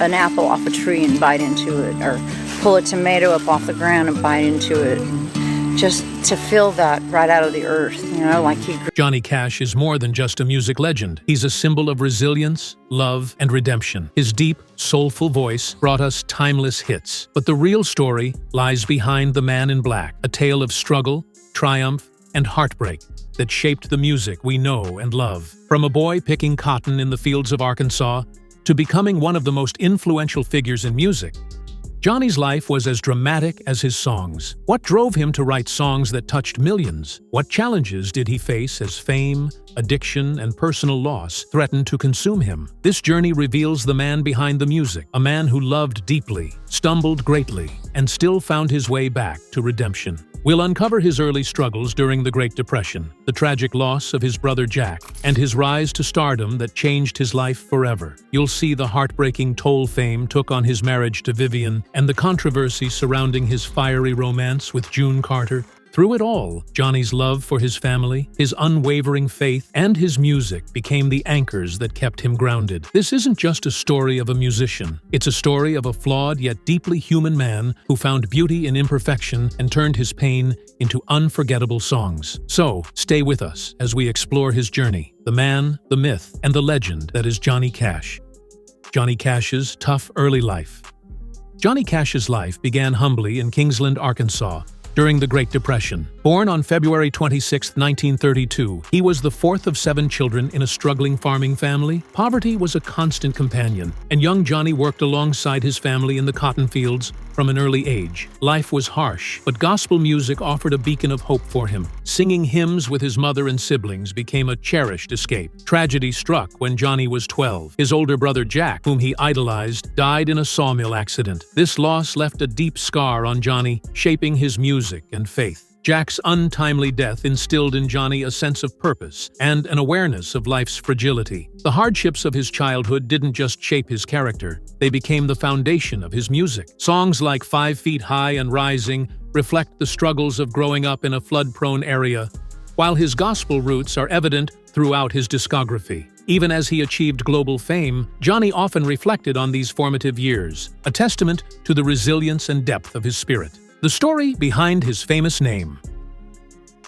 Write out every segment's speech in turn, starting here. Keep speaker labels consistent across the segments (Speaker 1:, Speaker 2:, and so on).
Speaker 1: an apple off a tree and bite into it, or pull a tomato up off the ground and bite into it. Just to feel that right out of the earth, like he grew.
Speaker 2: Johnny Cash is more than just a music legend. He's a symbol of resilience, love, and redemption. His deep, soulful voice brought us timeless hits. But the real story lies behind The Man in Black, a tale of struggle, triumph, and heartbreak that shaped the music we know and love. From a boy picking cotton in the fields of Arkansas to becoming one of the most influential figures in music, Johnny's life was as dramatic as his songs. What drove him to write songs that touched millions? What challenges did he face as fame, addiction, and personal loss threatened to consume him? This journey reveals the man behind the music, a man who loved deeply, stumbled greatly, and still found his way back to redemption. We'll uncover his early struggles during the Great Depression, the tragic loss of his brother Jack, and his rise to stardom that changed his life forever. You'll see the heartbreaking toll fame took on his marriage to Vivian and the controversy surrounding his fiery romance with June Carter. Through it all, Johnny's love for his family, his unwavering faith, and his music became the anchors that kept him grounded. This isn't just a story of a musician. It's a story of a flawed yet deeply human man who found beauty in imperfection and turned his pain into unforgettable songs. So, stay with us as we explore his journey, the man, the myth, and the legend that is Johnny Cash. Johnny Cash's tough early life. Johnny Cash's life began humbly in Kingsland, Arkansas, during the Great Depression. Born on February 26, 1932, he was the fourth of 7 children in a struggling farming family. Poverty was a constant companion, and young Johnny worked alongside his family in the cotton fields from an early age. Life was harsh, but gospel music offered a beacon of hope for him. Singing hymns with his mother and siblings became a cherished escape. Tragedy struck when Johnny was 12. His older brother Jack, whom he idolized, died in a sawmill accident. This loss left a deep scar on Johnny, shaping his music and faith. Jack's untimely death instilled in Johnny a sense of purpose and an awareness of life's fragility. The hardships of his childhood didn't just shape his character, they became the foundation of his music. Songs like 5 Feet High and Rising reflect the struggles of growing up in a flood-prone area, while his gospel roots are evident throughout his discography. Even as he achieved global fame, Johnny often reflected on these formative years, a testament to the resilience and depth of his spirit. The story behind his famous name.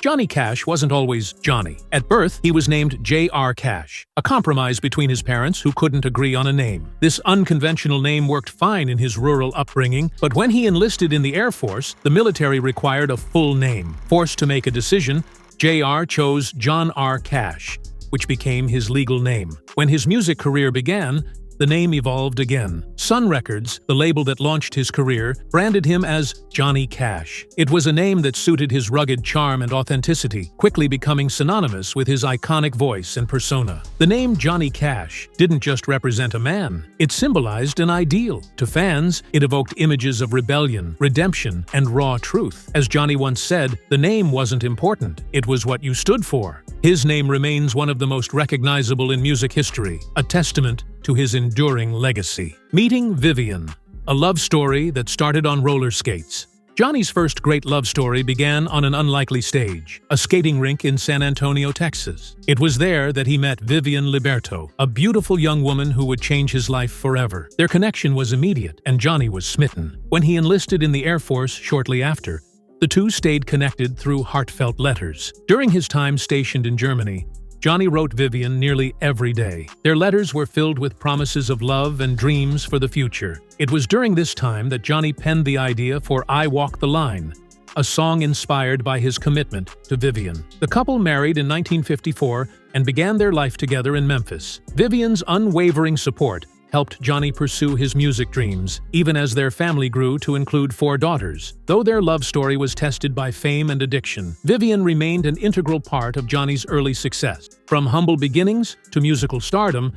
Speaker 2: Johnny Cash wasn't always Johnny. At birth, he was named J.R. Cash, a compromise between his parents who couldn't agree on a name. This unconventional name worked fine in his rural upbringing, but when he enlisted in the Air Force, the military required a full name. Forced to make a decision, J.R. chose John R. Cash, which became his legal name. When his music career began, the name evolved again. Sun Records, the label that launched his career, branded him as Johnny Cash. It was a name that suited his rugged charm and authenticity, quickly becoming synonymous with his iconic voice and persona. The name Johnny Cash didn't just represent a man, it symbolized an ideal. To fans, it evoked images of rebellion, redemption, and raw truth. As Johnny once said, the name wasn't important, it was what you stood for. His name remains one of the most recognizable in music history, a testament to his enduring legacy. Meeting Vivian, a love story that started on roller skates. Johnny's first great love story began on an unlikely stage, a skating rink in San Antonio, Texas. It was there that he met Vivian Liberto, a beautiful young woman who would change his life forever. Their connection was immediate, and Johnny was smitten. When he enlisted in the Air Force shortly after, the two stayed connected through heartfelt letters. During his time stationed in Germany, Johnny wrote Vivian nearly every day. Their letters were filled with promises of love and dreams for the future. It was during this time that Johnny penned the idea for I Walk the Line, a song inspired by his commitment to Vivian. The couple married in 1954 and began their life together in Memphis. Vivian's unwavering support helped Johnny pursue his music dreams, even as their family grew to include 4 daughters. Though their love story was tested by fame and addiction, Vivian remained an integral part of Johnny's early success. From humble beginnings to musical stardom,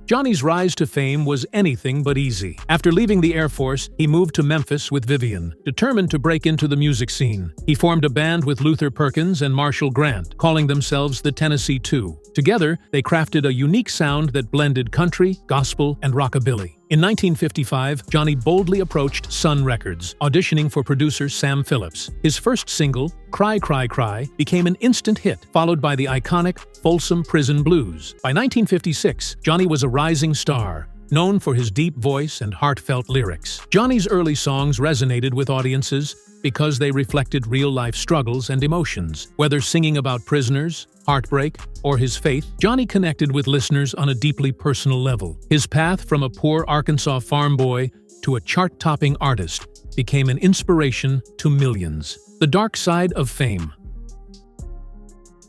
Speaker 2: Johnny's rise to fame was anything but easy. After leaving the Air Force, he moved to Memphis with Vivian, determined to break into the music scene. He formed a band with Luther Perkins and Marshall Grant, calling themselves the Tennessee Two. Together, they crafted a unique sound that blended country, gospel, and rockabilly. In 1955, Johnny boldly approached Sun Records, auditioning for producer Sam Phillips. His first single, Cry, Cry, Cry, became an instant hit, followed by the iconic Folsom Prison Blues. By 1956, Johnny was a rising star, known for his deep voice and heartfelt lyrics. Johnny's early songs resonated with audiences because they reflected real-life struggles and emotions. Whether singing about prisoners, heartbreak, or his faith, Johnny connected with listeners on a deeply personal level. His path from a poor Arkansas farm boy to a chart-topping artist became an inspiration to millions. The dark side of fame.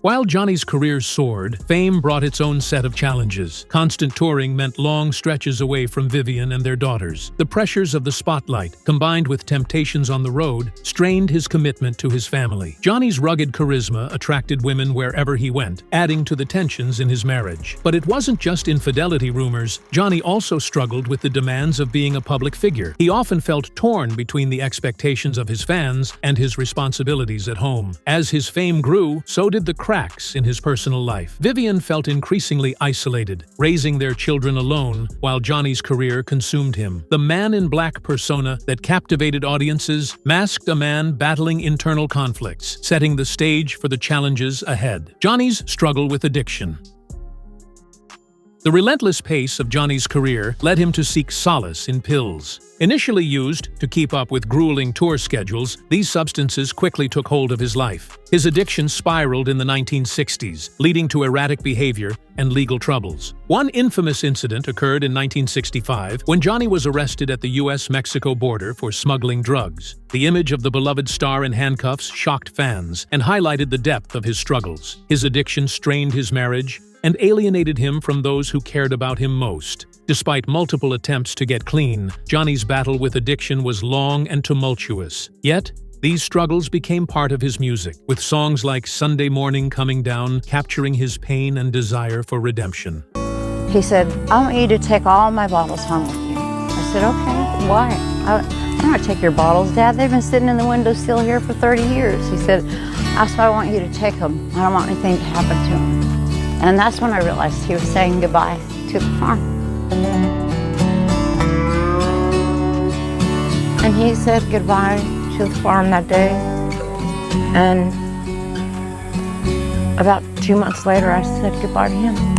Speaker 2: While Johnny's career soared, fame brought its own set of challenges. Constant touring meant long stretches away from Vivian and their daughters. The pressures of the spotlight, combined with temptations on the road, strained his commitment to his family. Johnny's rugged charisma attracted women wherever he went, adding to the tensions in his marriage. But it wasn't just infidelity rumors. Johnny also struggled with the demands of being a public figure. He often felt torn between the expectations of his fans and his responsibilities at home. As his fame grew, so did the cracks in his personal life. Vivian felt increasingly isolated, raising their children alone while Johnny's career consumed him. The man in black persona that captivated audiences masked a man battling internal conflicts, setting the stage for the challenges ahead. Johnny's struggle with addiction. The relentless pace of Johnny's career led him to seek solace in pills. Initially used to keep up with grueling tour schedules, these substances quickly took hold of his life. His addiction spiraled in the 1960s, leading to erratic behavior and legal troubles. One infamous incident occurred in 1965 when Johnny was arrested at the U.S.-Mexico border for smuggling drugs. The image of the beloved star in handcuffs shocked fans and highlighted the depth of his struggles. His addiction strained his marriage and alienated him from those who cared about him most. Despite multiple attempts to get clean, Johnny's battle with addiction was long and tumultuous. Yet, these struggles became part of his music, with songs like Sunday Morning Coming Down capturing his pain and desire for redemption.
Speaker 1: He said, I want you to take all my bottles home with you. I said, okay, why? I'm not take your bottles, Dad. They've been sitting in the windowsill here for 30 years. He said, that's why I want you to take them. I don't want anything to happen to them. And that's when I realized he was saying goodbye to the farm. And he said goodbye to the farm that day. And about 2 months later, I said goodbye to him.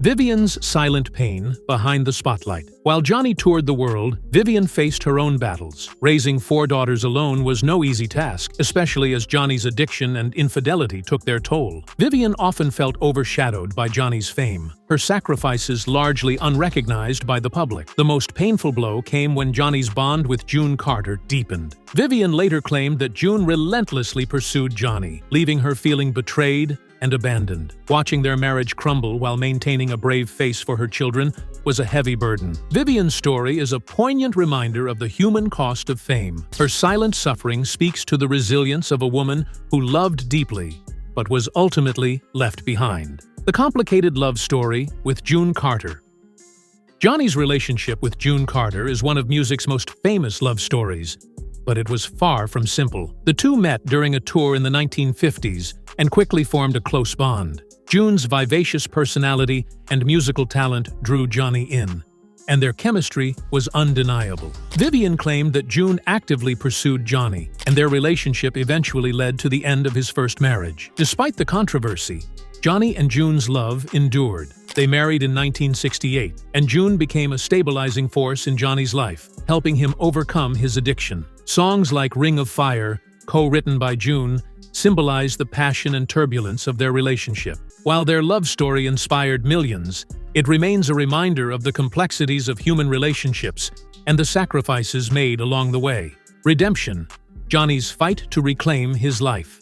Speaker 2: Vivian's silent pain behind the spotlight. While Johnny toured the world, Vivian faced her own battles. Raising 4 daughters alone was no easy task, especially as Johnny's addiction and infidelity took their toll. Vivian often felt overshadowed by Johnny's fame, her sacrifices largely unrecognized by the public. The most painful blow came when Johnny's bond with June Carter deepened. Vivian later claimed that June relentlessly pursued Johnny, leaving her feeling betrayed and abandoned. Watching their marriage crumble while maintaining a brave face for her children was a heavy burden. Vivian's story is a poignant reminder of the human cost of fame. Her silent suffering speaks to the resilience of a woman who loved deeply, but was ultimately left behind. The complicated love story with June Carter. Johnny's relationship with June Carter is one of music's most famous love stories, but it was far from simple. The two met during a tour in the 1950s and quickly formed a close bond. June's vivacious personality and musical talent drew Johnny in, and their chemistry was undeniable. Vivian claimed that June actively pursued Johnny, and their relationship eventually led to the end of his first marriage. Despite the controversy, Johnny and June's love endured. They married in 1968, and June became a stabilizing force in Johnny's life, helping him overcome his addiction. Songs like Ring of Fire, co-written by June, symbolize the passion and turbulence of their relationship. While their love story inspired millions, it remains a reminder of the complexities of human relationships and the sacrifices made along the way. Redemption, Johnny's fight to reclaim his life.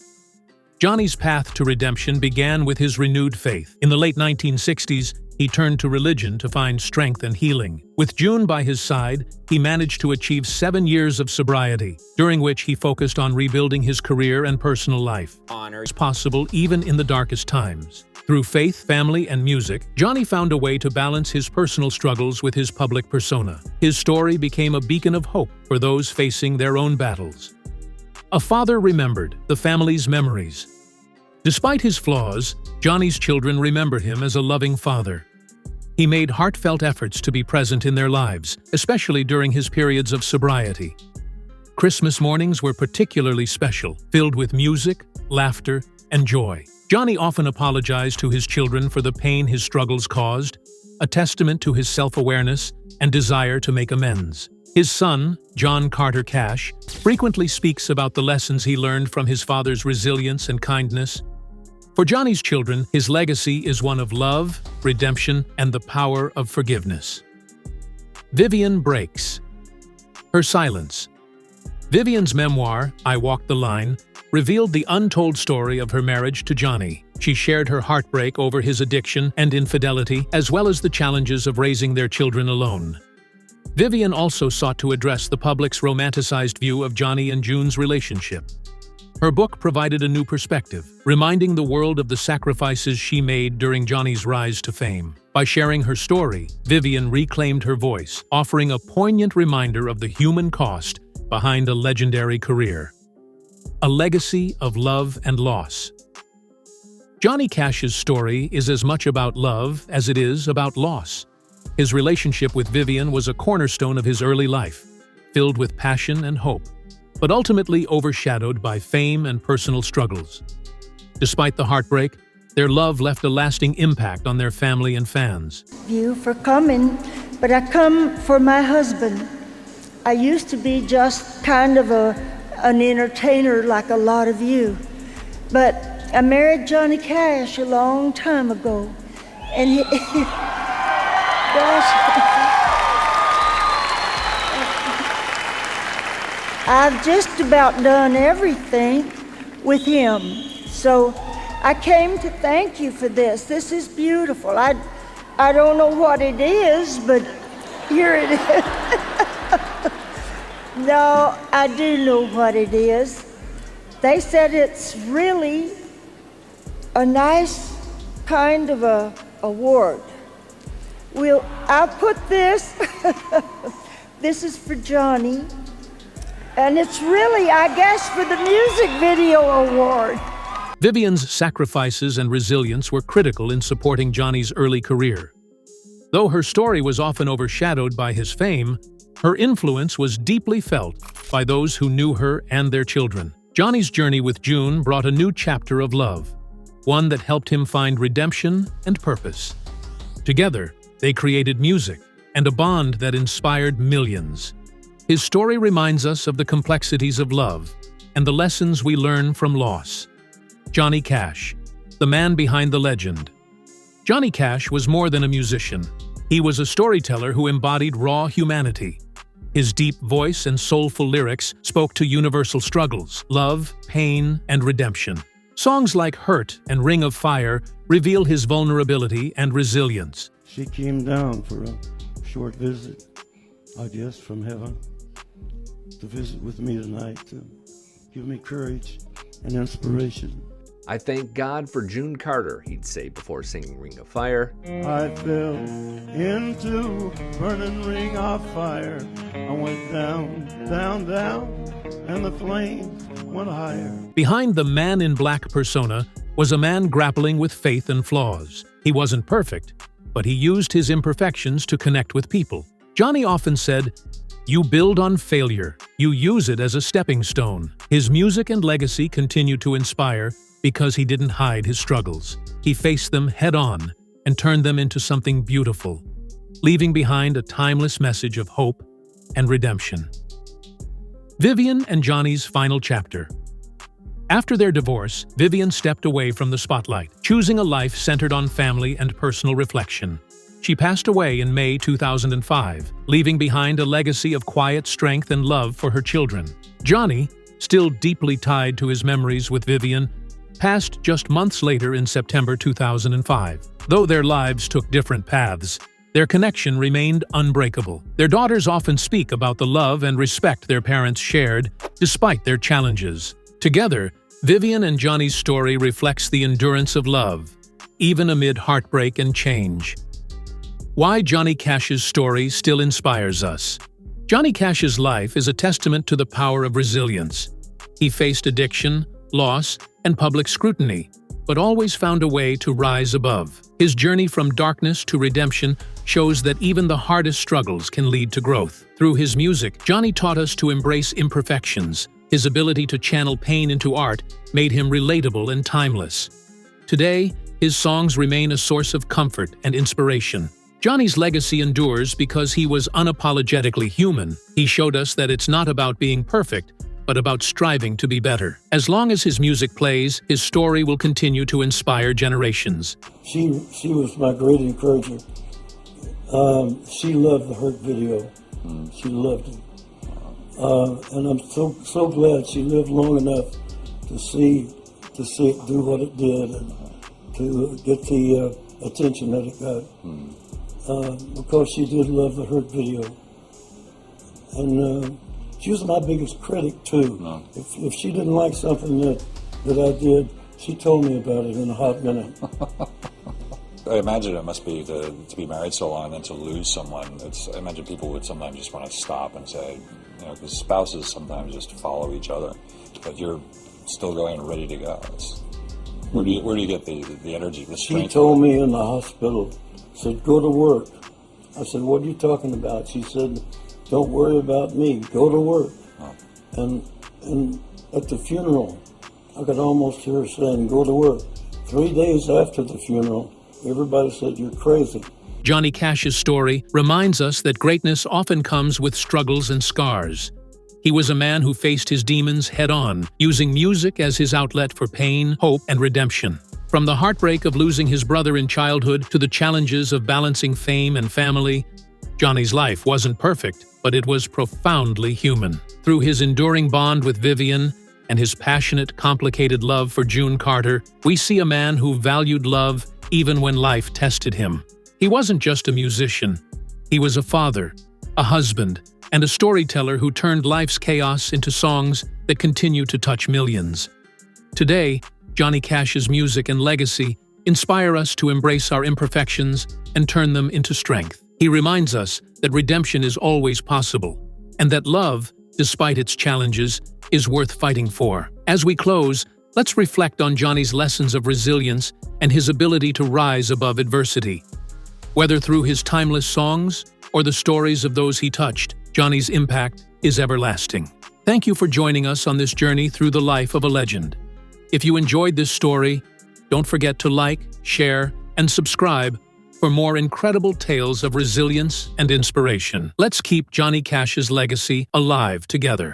Speaker 2: Johnny's path to redemption began with his renewed faith. In the late 1960s, he turned to religion to find strength and healing. With June by his side, he managed to achieve 7 years of sobriety, during which he focused on rebuilding his career and personal life. Honor is possible even in the darkest times. Through faith, family, and music, Johnny found a way to balance his personal struggles with his public persona. His story became a beacon of hope for those facing their own battles. A father remembered, the family's memories. Despite his flaws, Johnny's children remember him as a loving father. He made heartfelt efforts to be present in their lives, especially during his periods of sobriety. Christmas mornings were particularly special, filled with music, laughter, and joy. Johnny often apologized to his children for the pain his struggles caused, a testament to his self-awareness and desire to make amends. His son, John Carter Cash, frequently speaks about the lessons he learned from his father's resilience and kindness. For Johnny's children, his legacy is one of love, redemption, and the power of forgiveness. Vivian breaks. Her silence. Vivian's memoir, I Walked the Line, revealed the untold story of her marriage to Johnny. She shared her heartbreak over his addiction and infidelity, as well as the challenges of raising their children alone. Vivian also sought to address the public's romanticized view of Johnny and June's relationship. Her book provided a new perspective, reminding the world of the sacrifices she made during Johnny's rise to fame. By sharing her story, Vivian reclaimed her voice, offering a poignant reminder of the human cost behind a legendary career. A legacy of love and loss. Johnny Cash's story is as much about love as it is about loss. His relationship with Vivian was a cornerstone of his early life, filled with passion and hope, but ultimately overshadowed by fame and personal struggles. Despite the heartbreak, their love left a lasting impact on their family and fans.
Speaker 3: You for coming, but I come for my husband. I used to be just kind of an entertainer like a lot of you, but I married Johnny Cash a long time ago, and he, gosh, I've just about done everything with him. So I came to thank you for this. This is beautiful. I don't know what it is, but here it is. No, I do know what it is. They said it's really a nice kind of a award. I'll put this, this is for Johnny, and it's really, I guess, for the music video award.
Speaker 2: Vivian's sacrifices and resilience were critical in supporting Johnny's early career. Though her story was often overshadowed by his fame, her influence was deeply felt by those who knew her and their children. Johnny's journey with June brought a new chapter of love, one that helped him find redemption and purpose. Together, they created music and a bond that inspired millions. His story reminds us of the complexities of love and the lessons we learn from loss. Johnny Cash, the man behind the legend. Johnny Cash was more than a musician. He was a storyteller who embodied raw humanity. His deep voice and soulful lyrics spoke to universal struggles, love, pain, and redemption. Songs like Hurt and Ring of Fire reveal his vulnerability and resilience.
Speaker 4: She came down for a short visit, I guess, from heaven, to visit with me tonight, to give me courage and inspiration.
Speaker 5: I thank God for June Carter, he'd say before singing Ring of Fire.
Speaker 4: I fell into burning ring of fire. I went down, down, down, and the flames went higher.
Speaker 2: Behind the man in black persona was a man grappling with faith and flaws. He wasn't perfect, but he used his imperfections to connect with people. Johnny often said, "You build on failure, you use it as a stepping stone." His music and legacy continue to inspire because he didn't hide his struggles. He faced them head-on and turned them into something beautiful, leaving behind a timeless message of hope and redemption. Vivian and Johnny's final chapter. After their divorce, Vivian stepped away from the spotlight, choosing a life centered on family and personal reflection. She passed away in May 2005, leaving behind a legacy of quiet strength and love for her children. Johnny, still deeply tied to his memories with Vivian, passed just months later in September 2005. Though their lives took different paths, their connection remained unbreakable. Their daughters often speak about the love and respect their parents shared, despite their challenges. Together, Vivian and Johnny's story reflects the endurance of love, even amid heartbreak and change. Why Johnny Cash's story still inspires us. Johnny Cash's life is a testament to the power of resilience. He faced addiction, loss, and public scrutiny, but always found a way to rise above. His journey from darkness to redemption shows that even the hardest struggles can lead to growth. Through his music, Johnny taught us to embrace imperfections. His ability to channel pain into art made him relatable and timeless. Today, his songs remain a source of comfort and inspiration. Johnny's legacy endures because he was unapologetically human. He showed us that it's not about being perfect, but about striving to be better. As long as his music plays, his story will continue to inspire generations.
Speaker 4: She was my great encourager. She loved the Hurt video. She loved it. And I'm so glad she lived long enough to see it do what it did and to get the attention that it got. Because she did love the Hurt video. And she was my biggest critic too. No. If she didn't like something that I did, she told me about it in a hot minute.
Speaker 6: I imagine it must be to be married so long and then to lose someone. I imagine people would sometimes just want to stop and say, because spouses sometimes just follow each other, but you're still going and ready to go. Where do you get the energy, the strength?
Speaker 4: She told me in the hospital, said, go to work. I said, what are you talking about? She said, don't worry about me, go to work. Oh. And at the funeral, I could almost hear her saying, go to work. 3 days after the funeral, everybody said, you're crazy.
Speaker 2: Johnny Cash's story reminds us that greatness often comes with struggles and scars. He was a man who faced his demons head-on, using music as his outlet for pain, hope, and redemption. From the heartbreak of losing his brother in childhood to the challenges of balancing fame and family, Johnny's life wasn't perfect, but it was profoundly human. Through his enduring bond with Vivian and his passionate, complicated love for June Carter, we see a man who valued love even when life tested him. He wasn't just a musician. He was a father, a husband, and a storyteller who turned life's chaos into songs that continue to touch millions. Today, Johnny Cash's music and legacy inspire us to embrace our imperfections and turn them into strength. He reminds us that redemption is always possible, and that love, despite its challenges, is worth fighting for. As we close, let's reflect on Johnny's lessons of resilience and his ability to rise above adversity. Whether through his timeless songs or the stories of those he touched, Johnny's impact is everlasting. Thank you for joining us on this journey through the life of a legend. If you enjoyed this story, don't forget to like, share, and subscribe for more incredible tales of resilience and inspiration. Let's keep Johnny Cash's legacy alive together.